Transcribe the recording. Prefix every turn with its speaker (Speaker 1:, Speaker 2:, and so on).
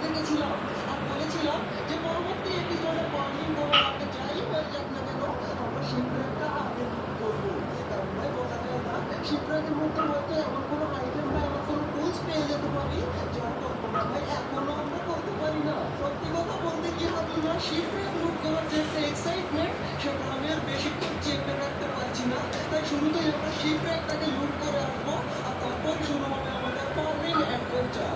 Speaker 1: দেখেছিলাম আর বলেছিলাম যে পরবর্তী এপিসোডে ফার্মিং করার আগে যাই হয়ে যাক না কেন আমরা শিপরেকটা আগে করবো। কারণ ভাই বলা যায় না শিপরেকের মধ্যে হয়তো এমন কোনো আইটেম বা এমন কোনো টুলস পেয়ে যেতে পারি যার কল্পনা ভাই এখনো আমরা করতে পারি না। সত্যি কথা বলতে কি হবে না শিপরেক লুট করার যে একটা এক্সাইটমেন্ট সেটা আমি আর বেশিক্ষণ চেপে রাখতে পারছি না। তাই শুরুতেই আমরা শিপরেকটাকে লুট করে আসবো আর তারপর শুরু হবে আমাদের ফার্মিং অ্যাডভেঞ্চার।